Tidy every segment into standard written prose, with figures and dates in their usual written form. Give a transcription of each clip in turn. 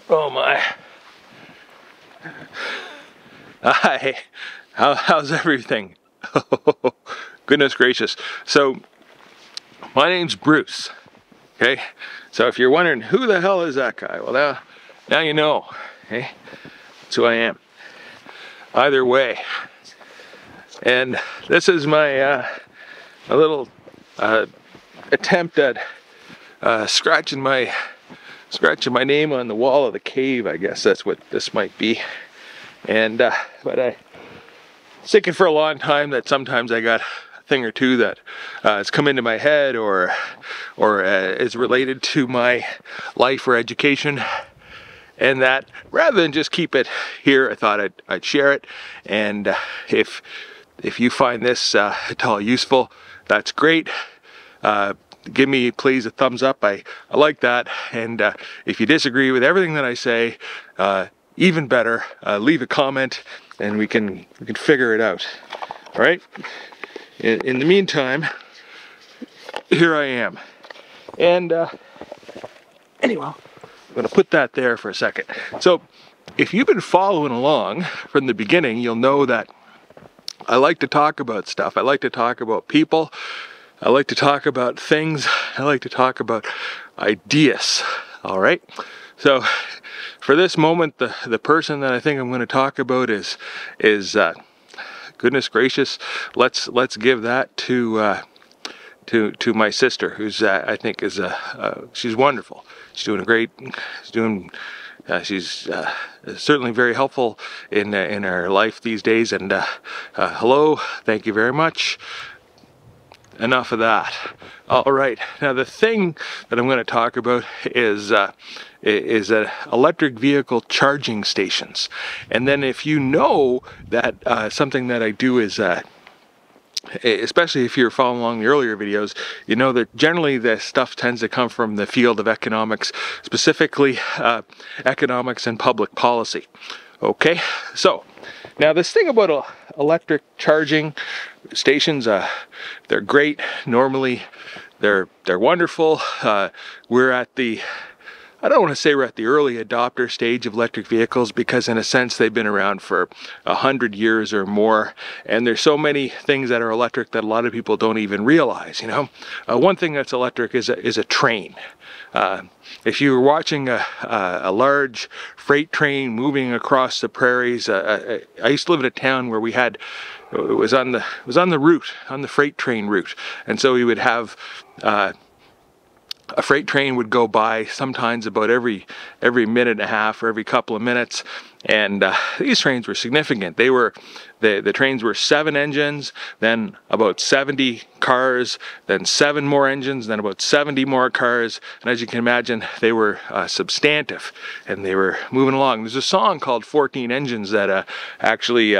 Oh my. Hi. How's everything? Goodness gracious. So, my name's Bruce. Okay? So if you're wondering who the hell is that guy, well now you know. Okay? That's who I am. Either way. And this is my my little attempt at scratching my name on the wall of the cave. I guess that's what this might be. And but I was thinking for a long time that sometimes I got a thing or two that has come into my head or is related to my life or education, and that rather than just keep it here, I thought I'd share it. And if you find this at all useful, that's great. Give me please a thumbs up. I like that. And if you disagree with everything that I say, even better, leave a comment and we can figure it out. All right? In the meantime, here I am. And anyway, I'm going to put that there for a second. So if you've been following along from the beginning, you'll know that I like to talk about stuff. I like to talk about people. I like to talk about things. I like to talk about ideas. All right? So for this moment, the person that I think I'm going to talk about is goodness gracious, let's give that to my sister, who's I think is she's wonderful. She's doing great. She's certainly very helpful in our life these days. And hello, thank you very much. Enough of that. All right. Now the thing that I'm going to talk about is electric vehicle charging stations. And then if you know that something that I do is especially if you're following along the earlier videos, you know that generally the stuff tends to come from the field of economics, specifically economics and public policy. Okay, so now this thing about electric charging stations, they're great. Normally they're wonderful. We're at the, I don't want to say we're at the early adopter stage of electric vehicles, because in a sense they've been around for 100 years or more, and there's so many things that are electric that a lot of people don't even realize. You know, one thing that's electric is a train. If you were watching a large freight train moving across the prairies, I used to live in a town where we had, it was on the route, on the freight train route, and so we would have a freight train would go by sometimes about every minute and a half or every couple of minutes, and these trains were significant. They were the trains were 7 engines, then about 70 cars, then 7 more engines, then about 70 more cars, and as you can imagine, they were substantive, and they were moving along. There's a song called 14 Engines that actually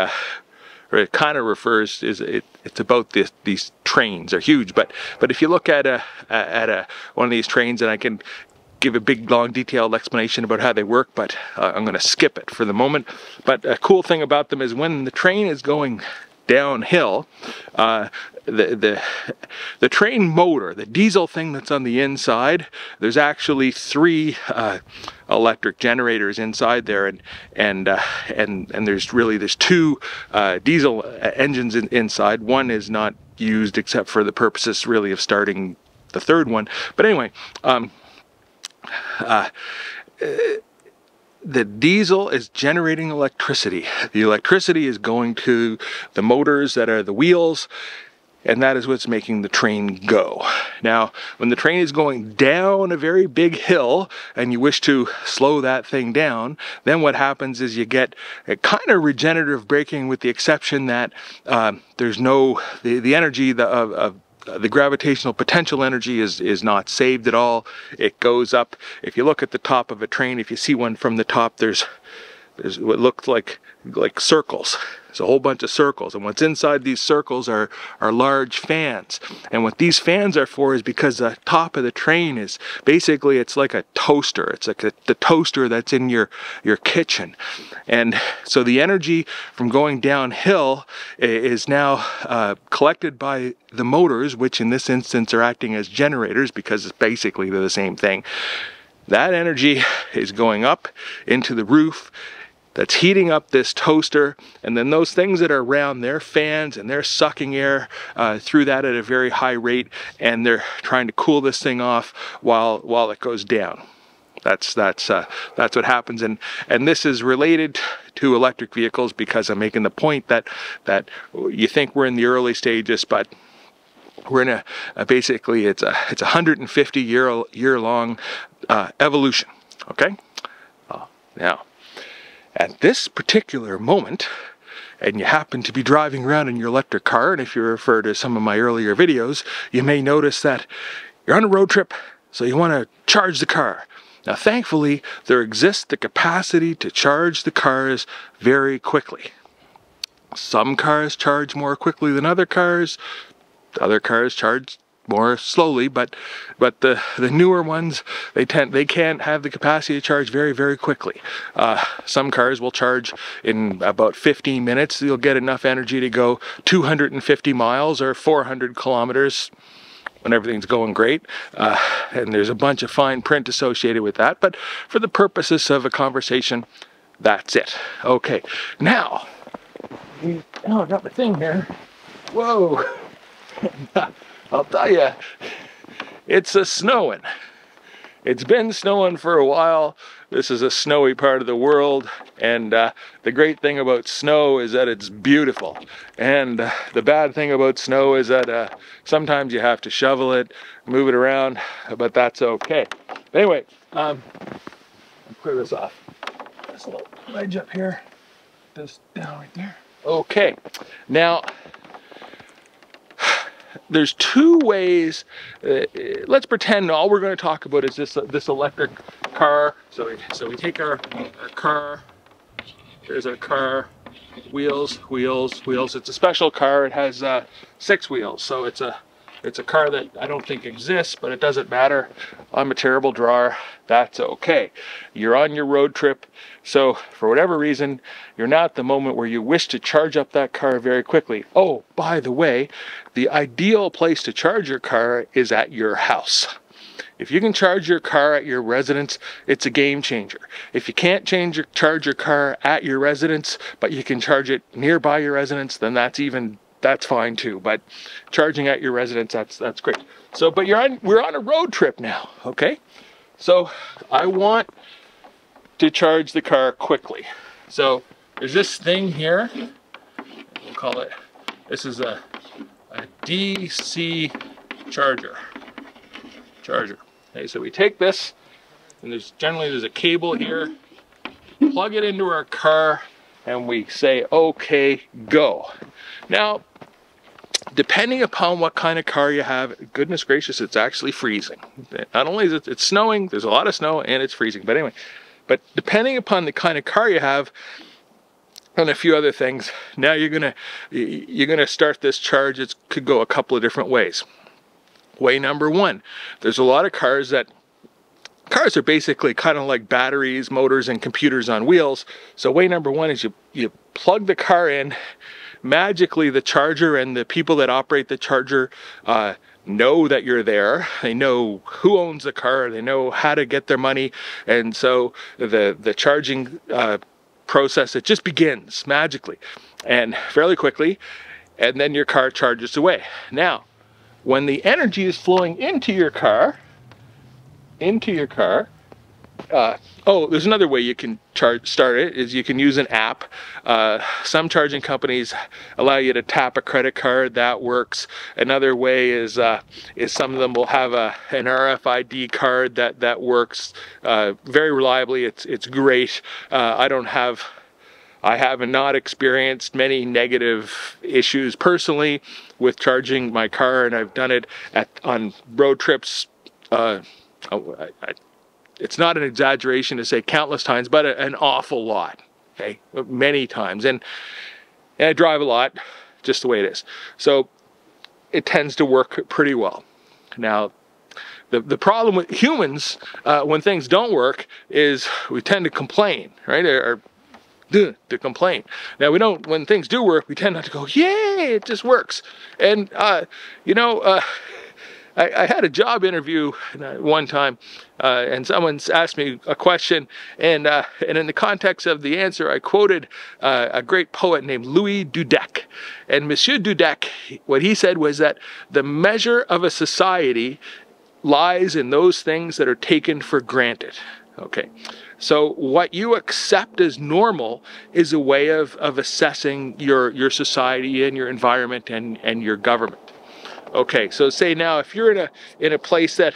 or it kind of refers, it's about these trains are huge, but if you look at one of these trains, and I can give a big long detailed explanation about how they work, but I'm going to skip it for the moment. But a cool thing about them is when the train is going downhill, the train motor, the diesel thing that's on the inside, there's actually 3 electric generators inside there, and there's 2 diesel engines inside. One is not used except for the purposes really of starting the 3rd one. But anyway, the diesel is generating electricity. The electricity is going to the motors that are the wheels, and that is what's making the train go. Now, when the train is going down a very big hill and you wish to slow that thing down, then what happens is you get a kind of regenerative braking, with the exception that there's no, the energy of the gravitational potential energy is not saved at all. It goes up. If you look at the top of a train, if you see one from the top, there's what looks like circles. There's a whole bunch of circles, and what's inside these circles are large fans. And what these fans are for is because the top of the train is basically, it's like a toaster. It's like the toaster that's in your kitchen. And so the energy from going downhill is now collected by the motors, which in this instance are acting as generators, because it's basically they're the same thing. That energy is going up into the roof. That's heating up this toaster, and then those things that are around, they're fans, and they're sucking air through that at a very high rate, and they're trying to cool this thing off while it goes down. That's what happens, and this is related to electric vehicles, because I'm making the point that you think we're in the early stages, but we're in basically it's a 150 year long evolution. Okay, now. At this particular moment, and you happen to be driving around in your electric car, and if you refer to some of my earlier videos, you may notice that you're on a road trip, so you want to charge the car. Now, thankfully, there exists the capacity to charge the cars very quickly. Some cars charge more quickly than other cars charge more slowly, but the newer ones, they can't have the capacity to charge very, very quickly. Some cars will charge in about 15 minutes. You'll get enough energy to go 250 miles or 400 kilometers when everything's going great. And there's a bunch of fine print associated with that, but for the purposes of a conversation, that's it. Okay, now, I got my thing here. Whoa. I'll tell you, it's snowing. It's been snowing for a while. This is a snowy part of the world, and the great thing about snow is that it's beautiful. And the bad thing about snow is that sometimes you have to shovel it, move it around, but that's okay. But anyway, I'll clear this off. This little ledge up here, this down right there. Okay, now, there's two ways. Let's pretend all we're going to talk about is this electric car. So we take our car. There's our car. Wheels. It's a special car. It has 6 wheels. So it's a car that I don't think exists, but it doesn't matter. I'm a terrible drawer. That's okay. You're on your road trip. So for whatever reason, you're now at the moment where you wish to charge up that car very quickly. Oh, by the way, the ideal place to charge your car is at your house. If you can charge your car at your residence, it's a game changer. If you can't charge your car at your residence, but you can charge it nearby your residence, then that's fine too. But charging at your residence, that's great. So, but we're on a road trip now, okay? So I want to charge the car quickly. So there's this thing here. We'll call it. This is a DC charger. Okay, so we take this, and there's a cable here. Plug it into our car, and we say, okay, go. Now, depending upon what kind of car you have, goodness gracious, it's actually freezing. Not only is it's snowing, there's a lot of snow, and it's freezing. But anyway, depending upon the kind of car you have, and a few other things, now you're gonna start this charge. It could go a couple of different ways. Way number one, there's a lot of cars are basically kind of like batteries, motors, and computers on wheels. So way number one is you plug the car in. Magically, the charger and the people that operate the charger know that you're there. They know who owns the car. They know how to get their money, and so the charging process, it just begins magically and fairly quickly, and then your car charges away. Now, when the energy is flowing into your car, there's another way you can start it, is you can use an app. Some charging companies allow you to tap a credit card. That works. Another way is some of them will have an RFID card that works very reliably. It's great. I have not experienced many negative issues personally with charging my car, and I've done it on road trips. It's not an exaggeration to say countless times, but an awful lot, okay, many times. And I drive a lot, just the way it is. So it tends to work pretty well. Now, the problem with humans, when things don't work, is we tend to complain, right? Or to complain. Now, we don't, when things do work, we tend not to go, yay, it just works. And, I had a job interview one time, and someone asked me a question, and in the context of the answer, I quoted a great poet named Louis Dudek. And Monsieur Dudek, what he said was that the measure of a society lies in those things that are taken for granted. Okay, so what you accept as normal is a way of assessing your society and your environment and your government. Okay, so say now if you're in a place that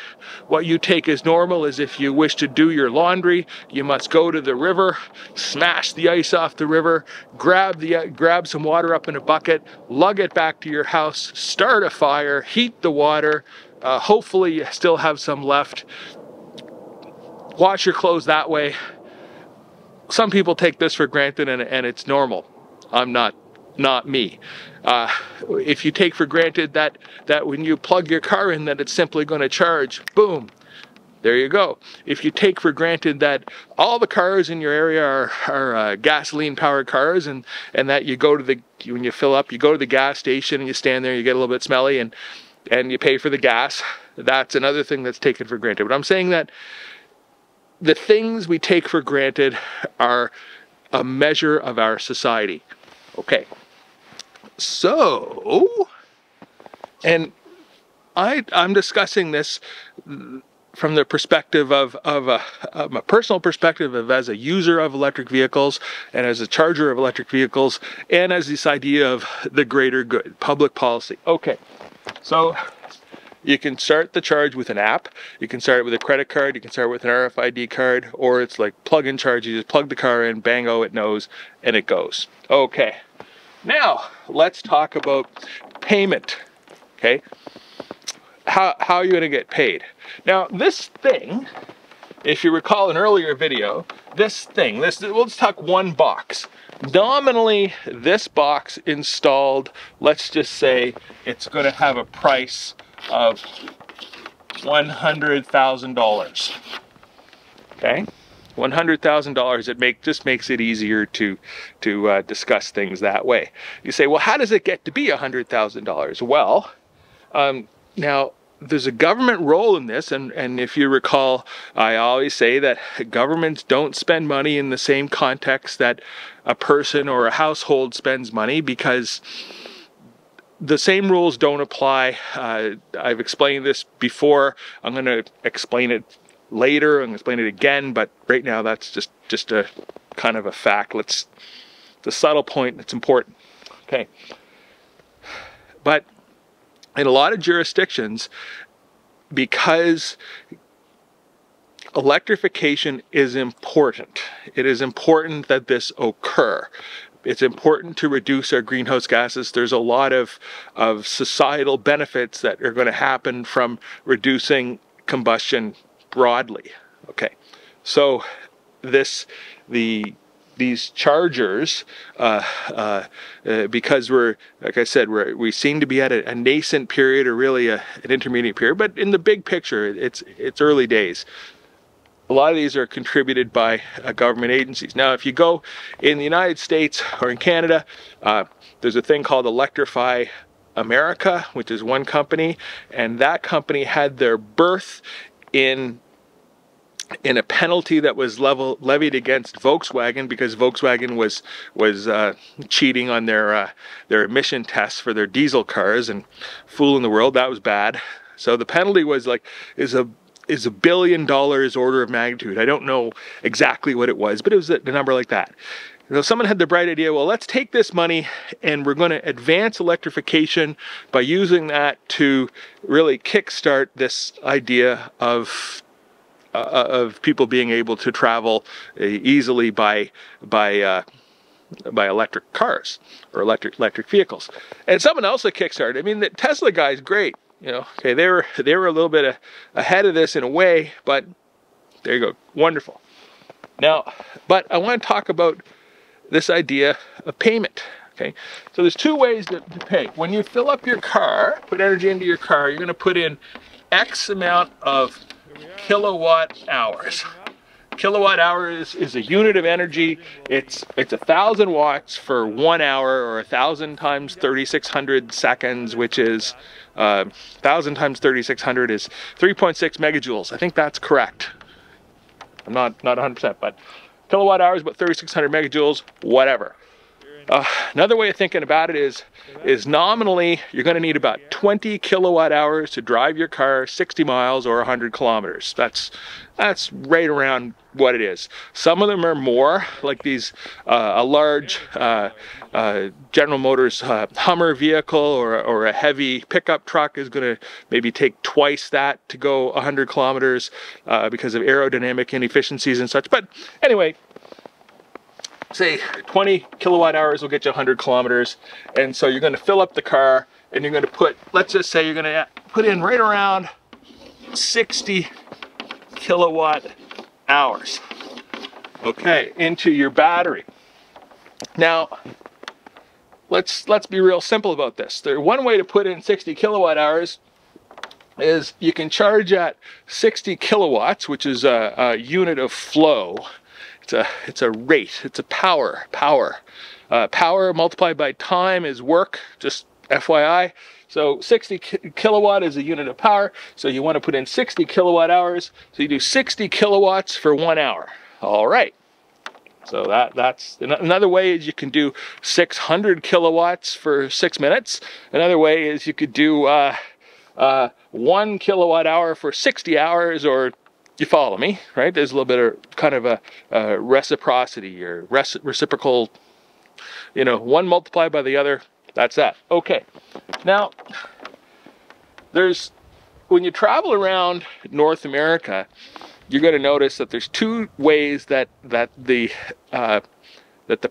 what you take as normal is if you wish to do your laundry, you must go to the river, smash the ice off the river, grab some water up in a bucket, lug it back to your house, start a fire, heat the water, hopefully you still have some left, wash your clothes that way. Some people take this for granted and it's normal. I'm not me. If you take for granted that when you plug your car in that it's simply going to charge, boom, there you go. If you take for granted that all the cars in your area are gasoline powered cars and that you go to when you fill up, you go to the gas station and you stand there, you get a little bit smelly and you pay for the gas, that's another thing that's taken for granted. But I'm saying that the things we take for granted are a measure of our society. Okay, so, and I'm discussing this from the perspective of a personal perspective of as a user of electric vehicles and as a charger of electric vehicles and as this idea of the greater good, public policy. Okay, so you can start the charge with an app, you can start it with a credit card, you can start with an RFID card, or it's like plug and charge. You just plug the car in, bango, it knows, and it goes. Okay, now let's talk about payment. Okay, how are you going to get paid? Now this thing, if you recall an earlier video, let's talk one box. Nominally, this box installed, let's just say it's going to have a price of $100,000. Okay, $100,000. It just makes it easier to discuss things that way. You say, well, how does it get to be $100,000? Well, now there's a government role in this, and if you recall, I always say that governments don't spend money in the same context that a person or a household spends money, because the same rules don't apply. I've explained this before. I'm going to explain it later. I'm going to explain it again, but right now that's just a kind of a fact. It's a subtle point that's important. Okay. But in a lot of jurisdictions, because electrification is important, it is important that this occur. It's important to reduce our greenhouse gases. There's a lot of societal benefits that are going to happen from reducing combustion broadly. Okay, so these chargers, because we're, like I said, we seem to be at a nascent period, or really an intermediate period, but in the big picture, it's early days. A lot of these are contributed by government agencies. Now, if you go in the United States or in Canada, there's a thing called Electrify America, which is one company, and that company had their birth in a penalty that was levied against Volkswagen, because Volkswagen was cheating on their emission tests for their diesel cars and fooling the world. That was bad. So the penalty was is $1 billion order of magnitude. I don't know exactly what it was, but it was a number like that. So someone had the bright idea, well, let's take this money and we're going to advance electrification by using that to really kickstart this idea of people being able to travel easily by electric cars or electric vehicles. And someone else that kickstarted. I mean, the Tesla guy is great. You know, okay, they were a little bit ahead of this in a way, but there you go, wonderful. Now, but I want to talk about this idea of payment. Okay, so there's two ways to pay. When you fill up your car, put energy into your car, you're going to put in X amount of kilowatt hours. kilowatt hour is a unit of energy. It's 1,000 watts for 1 hour, or 1,000 times 3,600 seconds, which is 1,000 times 3,600 is 3.6 megajoules. I think that's correct. I'm not 100%, but kilowatt hours about 3,600 megajoules, whatever. Another way of thinking about it is nominally you're going to need about 20 kilowatt hours to drive your car 60 miles or 100 kilometers. That's right around what it is. Some of them are more, like these a large General Motors Hummer vehicle or a heavy pickup truck is going to maybe take twice that to go 100 kilometers because of aerodynamic inefficiencies and such. But anyway, say 20 kilowatt hours will get you 100 kilometers, and so you're going to fill up the car and you're going to put, let's just say you're going to put in right around 60 kilowatt hours, okay, into your battery. Now let's be real simple about this. One way to put in 60 kilowatt hours is you can charge at 60 kilowatts, which is a unit of flow. It's a rate, it's a power. Power multiplied by time is work, just FYI. So 60 kilowatt is a unit of power, so you want to put in 60 kilowatt hours, so you do 60 kilowatts for 1 hour. All right, so that's another way is you can do 600 kilowatts for 6 minutes. Another way is you could do 1 kilowatt hour for 60 hours, or you follow me, right? There's a little bit of kind of a reciprocity or reciprocal, you know, one multiplied by the other. That's that. Okay. Now, when you travel around North America, you're going to notice that there's two ways that the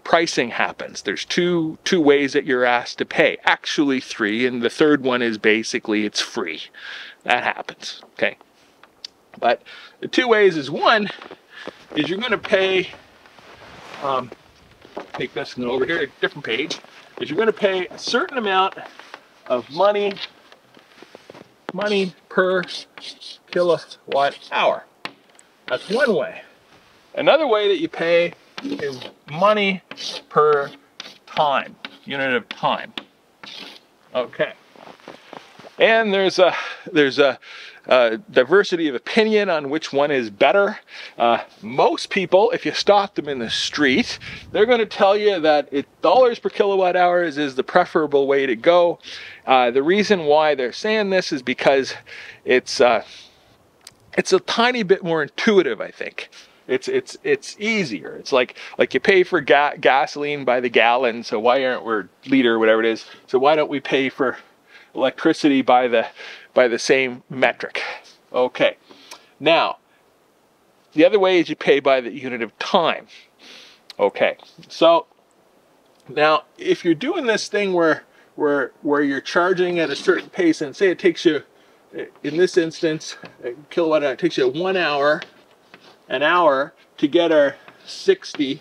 pricing happens. There's two ways that you're asked to pay. Actually, three, and the third one is basically it's free. That happens. Okay. But the two ways is, one is you're going to pay, take this and over here, a different page, is you're going to pay a certain amount of money per kilowatt hour. That's one way. Another way that you pay is money per time, unit of time. Okay. And there's a diversity of opinion on which one is better. Most people, if you stop them in the street, they're going to tell you that dollars per kilowatt hours is the preferable way to go. The reason why they're saying this is because it's a tiny bit more intuitive, I think. It's easier. It's like you pay for gasoline by the gallon, so why aren't we, liter, whatever it is, so why don't we pay for electricity by the same metric? Okay. Now, the other way is you pay by the unit of time. Okay. So now, if you're doing this thing where you're charging at a certain pace, and say it takes you, in this instance, a kilowatt hour, it takes you an hour to get our 60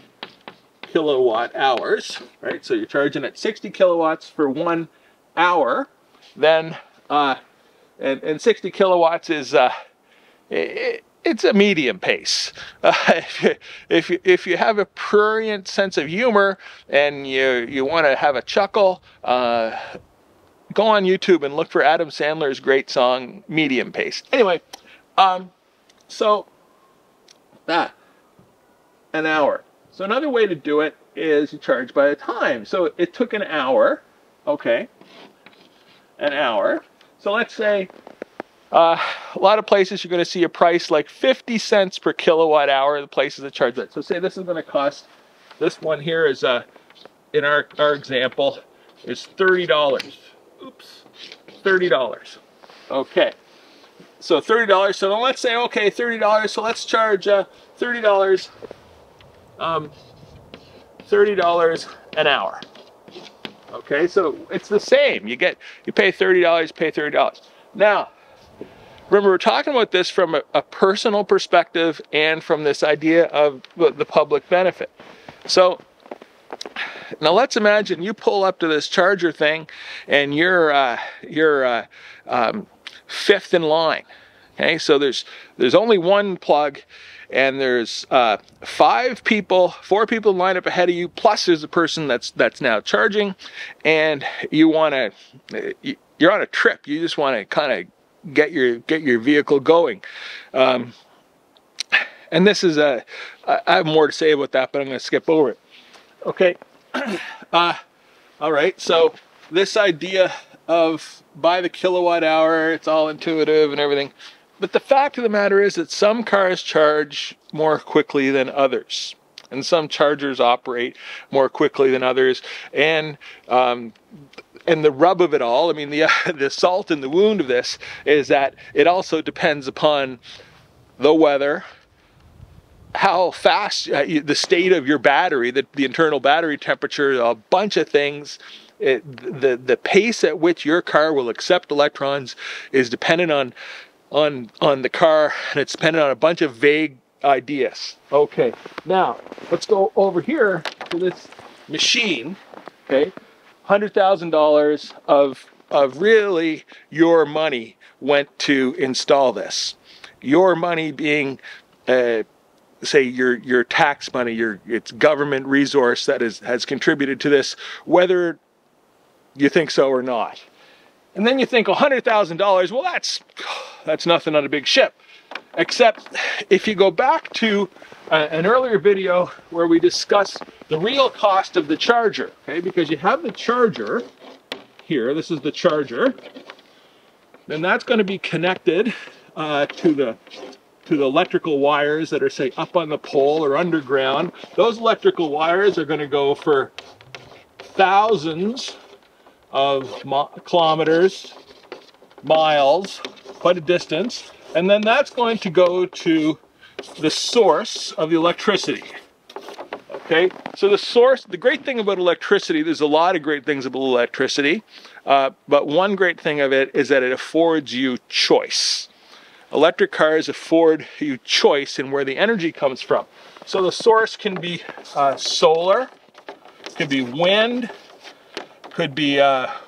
kilowatt hours, right? So you're charging at 60 kilowatts for 1 hour. Then and 60 kilowatts is it's a medium pace. If you have a prurient sense of humor and you want to have a chuckle, go on YouTube and look for Adam Sandler's great song Medium Pace. Anyway, so that an hour. So another way to do it is you charge by the time. So it took an hour, okay. An hour. So let's say a lot of places you're going to see a price like 50 cents per kilowatt hour, the places that charge that. So say this is going to cost, this one here is in our example is $30. Oops, $30. Okay. So $30. So then let's say, okay, $30. So let's charge $30 an hour. Okay, so it's the same. You pay $30, pay $30. Now, remember, we're talking about this from a personal perspective and from this idea of the public benefit. So now let's imagine you pull up to this charger thing and you're fifth in line. Okay, so there's only one plug, and there's 4 people line up ahead of you, plus there's a person that's now charging, and you're on a trip. You just want to kind of get your vehicle going. And this is I have more to say about that, but I'm going to skip over it. Okay. All right. So this idea of by the kilowatt hour, it's all intuitive and everything. But the fact of the matter is that some cars charge more quickly than others. And some chargers operate more quickly than others. And the rub of it all, I mean, the salt in the wound of this is that it also depends upon the weather, how fast, the state of your battery, the internal battery temperature, a bunch of things. The pace at which your car will accept electrons is dependent on the car, and it's dependent on a bunch of vague ideas. Okay, now let's go over here to this machine. Okay, $100,000 of really your money went to install this. Your money being say your tax money, it's government resource that has contributed to this, whether you think so or not. And then you think $100,000, well, that's nothing on a big ship. Except if you go back to an earlier video where we discussed the real cost of the charger, okay? Because you have the charger here, this is the charger, then that's going to be connected to the electrical wires that are, say, up on the pole or underground. Those electrical wires are going to go for thousands of kilometers, miles, quite a distance, and then that's going to go to the source of the electricity. Okay, so the great thing about electricity, there's a lot of great things about electricity, but one great thing of it is that it affords you choice. Electric cars afford you choice in where the energy comes from. So the source can be solar, could be wind, could be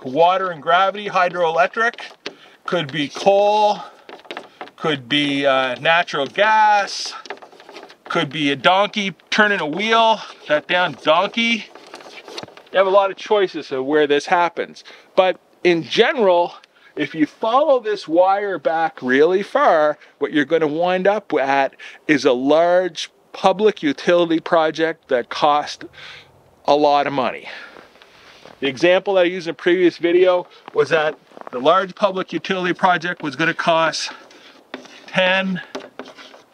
water and gravity, hydroelectric, could be coal, could be natural gas, could be a donkey turning a wheel, that damn donkey. You have a lot of choices of where this happens. But in general, if you follow this wire back really far, what you're going to wind up at is a large public utility project that cost a lot of money. The example that I used in a previous video was that the large public utility project was going to cost 10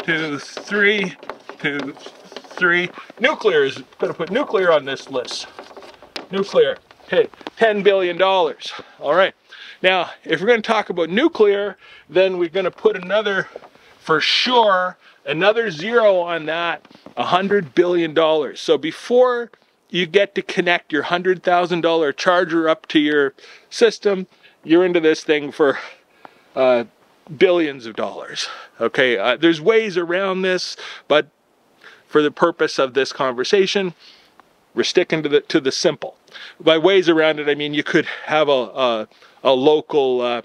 to 3 to 3. Nuclear is going to put nuclear on this list. Nuclear, okay, $10 billion. All right. Now, if we're going to talk about nuclear, then we're going to put another, for sure, another zero on that, $100 billion. So before you get to connect your $100,000 charger up to your system, you're into this thing for billions of dollars. Okay, there's ways around this, but for the purpose of this conversation, we're sticking to the simple. By ways around it, I mean you could have a local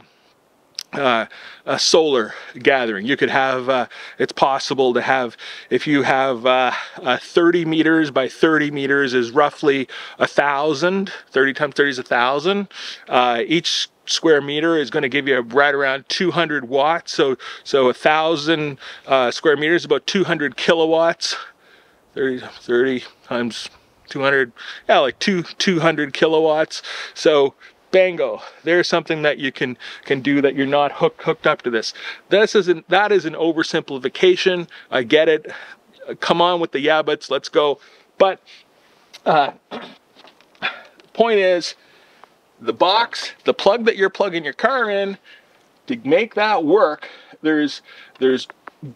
a solar gathering. You could have, it's possible to have, if you have 30 meters by 30 meters is roughly 1,000, 30 times 30 is 1,000. Each square meter is going to give you right around 200 watts. So 1,000 square meters is about 200 kilowatts. 30 times 200, yeah, like 200 kilowatts. So bango, there's something that you can do that you're not hooked up to this. That is an oversimplification. I get it. Come on with the yeah buts, let's go. But point is, the box, the plug that you're plugging your car in, to make that work, there's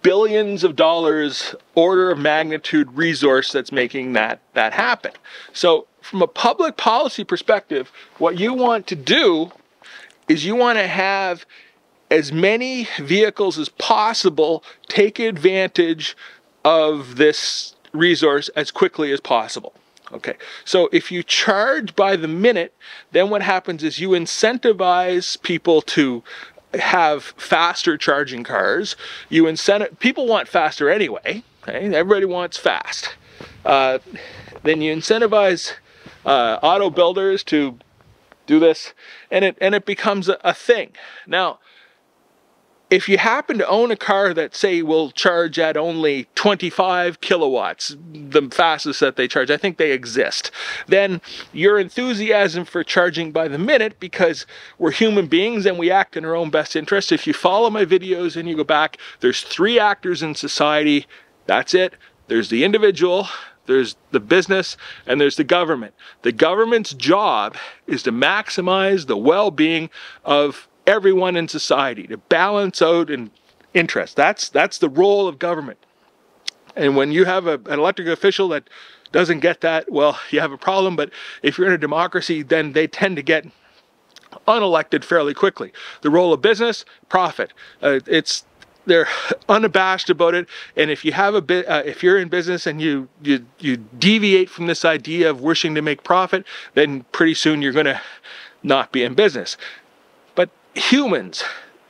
billions of dollars, order of magnitude resource that's making that happen. So from a public policy perspective, what you want to do is you want to have as many vehicles as possible take advantage of this resource as quickly as possible. Okay, so if you charge by the minute, then what happens is you incentivize people to have faster charging cars. People want faster anyway. Okay? Everybody wants fast. Then you incentivize auto builders to do this, and it becomes a thing. Now, if you happen to own a car that, say, will charge at only 25 kilowatts, the fastest that they charge, I think they exist, then your enthusiasm for charging by the minute, because we're human beings and we act in our own best interest. If you follow my videos and you go back, there's 3 actors in society. That's it. There's the individual, there's the business, and there's the government. The government's job is to maximize the well-being of everyone in society, to balance out an interest. That's the role of government. And when you have an elected official that doesn't get that, well, you have a problem. But if you're in a democracy, then they tend to get unelected fairly quickly. The role of business, profit. They're unabashed about it, and if you have if you're in business and you deviate from this idea of wishing to make profit, then pretty soon you're going to not be in business. But humans,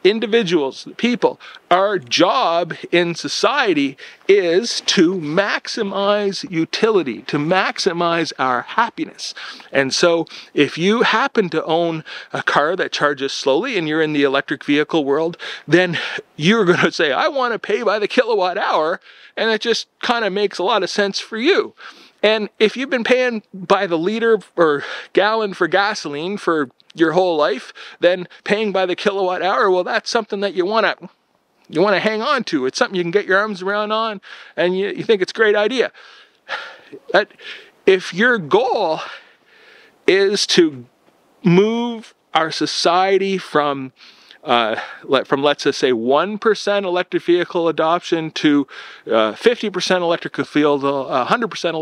individuals, people, our job in society is to maximize utility, to maximize our happiness. And so if you happen to own a car that charges slowly and you're in the electric vehicle world, then you're going to say, I want to pay by the kilowatt hour, and it just kind of makes a lot of sense for you. And if you've been paying by the liter or gallon for gasoline for your whole life, then paying by the kilowatt hour, well, that's something that you want to hang on to. It's something you can get your arms around on, and you think it's a great idea. But if your goal is to move our society from let's just say 1% electric vehicle adoption to 50% electric vehicle, 100%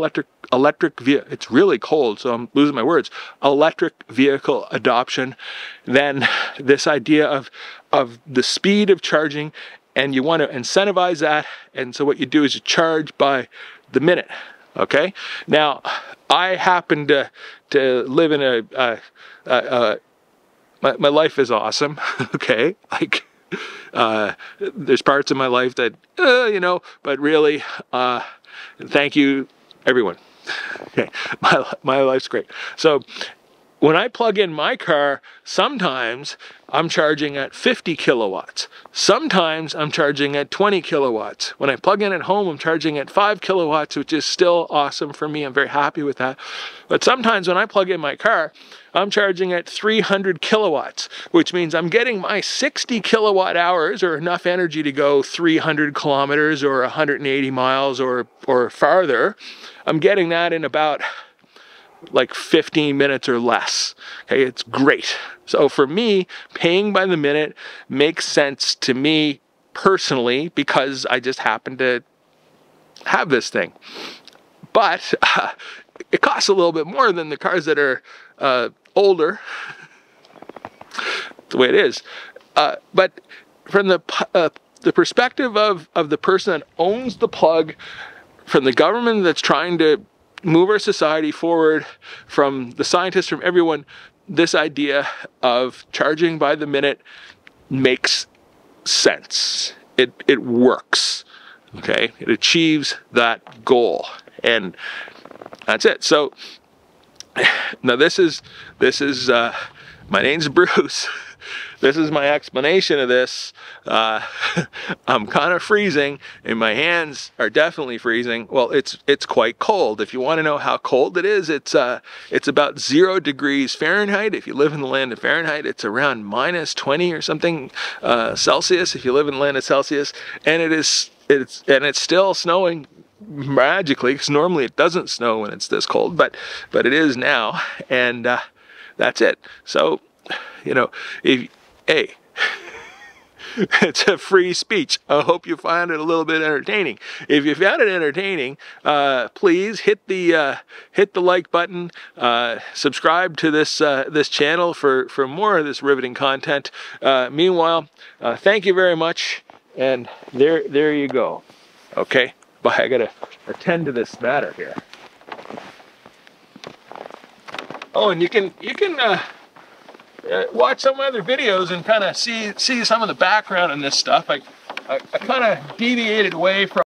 electric vehicle. It's really cold, so I'm losing my words. Electric vehicle adoption. Then this idea of the speed of charging, and you want to incentivize that. And so what you do is you charge by the minute. Okay. Now, I happen to live in my life is awesome, okay? Like, there's parts of my life that, but really, thank you, everyone. Okay, my life's great. So, when I plug in my car, sometimes I'm charging at 50 kilowatts. Sometimes I'm charging at 20 kilowatts. When I plug in at home, I'm charging at 5 kilowatts, which is still awesome for me. I'm very happy with that. But sometimes when I plug in my car, I'm charging at 300 kilowatts, which means I'm getting my 60 kilowatt hours, or enough energy to go 300 kilometers or 180 miles or farther. I'm getting that in about like 15 minutes or less. Okay, it's great. So for me, paying by the minute makes sense to me personally, because I just happen to have this thing. But it costs a little bit more than the cars that are older. The way it is. But from the perspective of the person that owns the plug, from the government that's trying to move our society forward, from the scientists, from everyone, this idea of charging by the minute makes sense. It works. Okay, it achieves that goal, and that's it. So now this is my name's Bruce. This is my explanation of this. I'm kind of freezing, and my hands are definitely freezing. Well, it's quite cold. If you want to know how cold it is, it's about 0 degrees Fahrenheit. If you live in the land of Fahrenheit, it's around -20 or something Celsius. If you live in the land of Celsius, and it's still snowing magically, because normally it doesn't snow when it's this cold, but it is now, and that's it. So, hey, it's a free speech. I hope you find it a little bit entertaining. If you found it entertaining, please hit the like button. Subscribe to this channel for more of this riveting content. Meanwhile, thank you very much, and there you go. Okay, bye. I gotta attend to this matter here. Oh, and you can watch some other videos and kind of see some of the background in this stuff. I kind of deviated away from